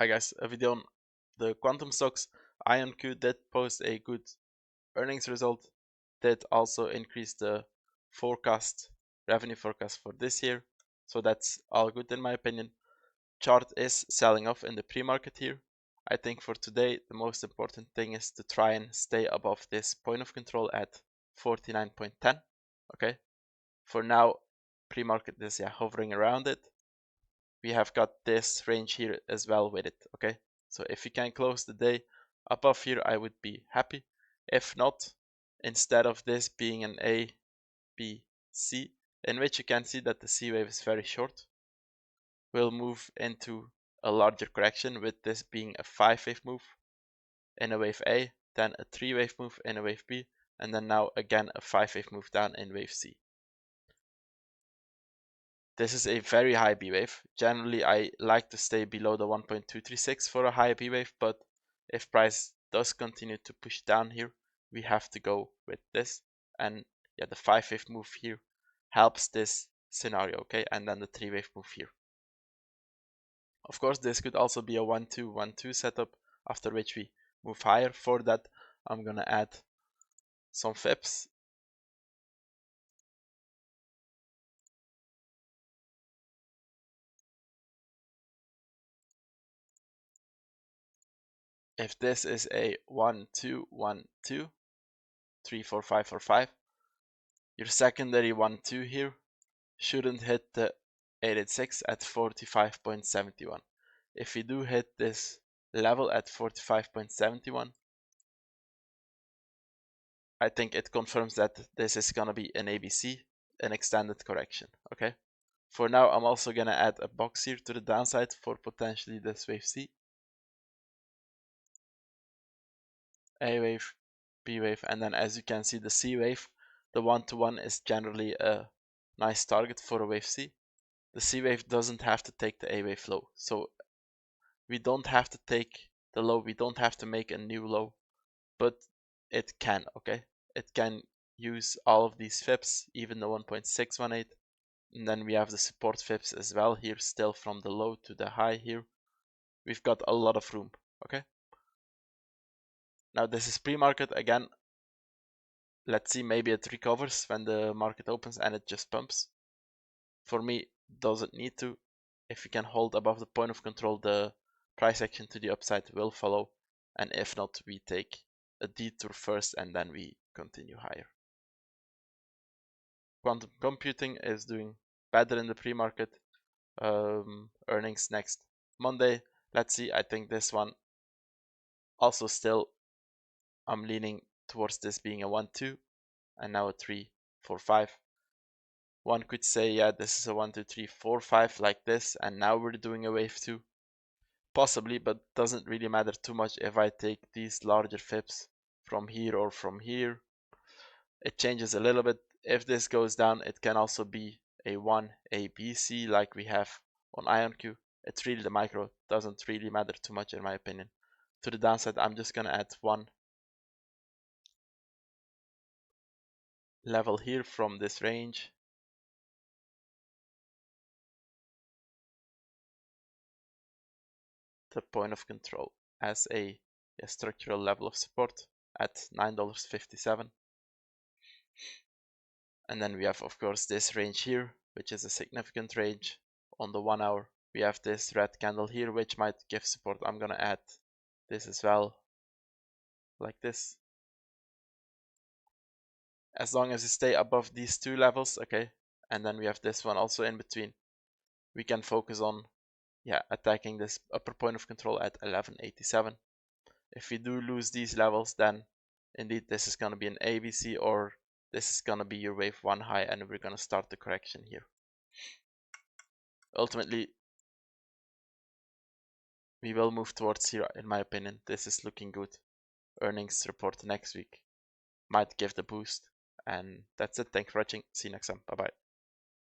Hi guys, a video on the quantum stocks. IONQ did post a good earnings result, did also increase the revenue forecast for this year, so that's all good in my opinion. Chart is selling off in the pre-market here. I think for today the most important thing is to try and stay above this point of control at 49.10. Okay, for now pre-market is hovering around it. We have got this range here as well with it. Okay, so if you can close the day above here, I would be happy. If not, instead of this being an A, B, C, in which you can see that the C wave is very short, we'll move into a larger correction, with this being a 5-wave move in a wave A, then a 3-wave move in a wave B, and then now again a 5-wave move down in wave C. This is a very high B wave. Generally, I like to stay below the 1.236 for a high B wave, but if price does continue to push down here, we have to go with this. And yeah, the 5-wave move here helps this scenario, okay? And then the 3-wave move here. Of course, this could also be a 1-2-1-2 setup, after which we move higher. For that, I'm gonna add some fips. If this is a 1-2-1-2, 3-4-5-4-5, your secondary 1-2 here shouldn't hit the 886 at 45.71. If we do hit this level at 45.71, I think it confirms that this is gonna be an ABC, an extended correction. Okay, for now I'm also gonna add a box here to the downside for potentially this wave C, A wave, B wave, and then as you can see the C wave, the 1-to-1 is generally a nice target for a wave C. The C wave doesn't have to take the A wave low, so we don't have to take the low, we don't have to make a new low, but it can, okay? It can use all of these fips, even the 1.618, and then we have the support fips as well here, still from the low to the high here. We've got a lot of room, okay? Now this is pre-market again. Let's see, maybe it recovers when the market opens and it just pumps. For me, doesn't need to. If you can hold above the point of control, the price action to the upside will follow, and if not, we take a detour first and then we continue higher. Quantum computing is doing better in the pre-market. Earnings next Monday. Let's see. I think this one also still, I'm leaning towards this being a 1-2 and now a 3-4-5. One could say, yeah, this is a 1-2-3-4-5 like this, and now we're doing a wave 2. Possibly, but doesn't really matter too much if I take these larger fips from here or from here. It changes a little bit. If this goes down, it can also be a 1 ABC like we have on IONQ. It's really the micro, doesn't really matter too much in my opinion. To the downside, I'm just gonna add one level here from this range. The point of control as a structural level of support at $9.57. And then we have, of course, this range here, which is a significant range on the 1 hour. We have this red candle here, which might give support. I'm gonna add this as well, like this. As long as we stay above these two levels, okay, and then we have this one also in between, we can focus on attacking this upper point of control at 1187. If we do lose these levels, then indeed this is gonna be an ABC, or this is gonna be your wave 1 high, and we're gonna start the correction here. Ultimately, we will move towards here, in my opinion. This is looking good. Earnings report next week might give the boost. And that's it. Thanks for watching. See you next time. Bye bye.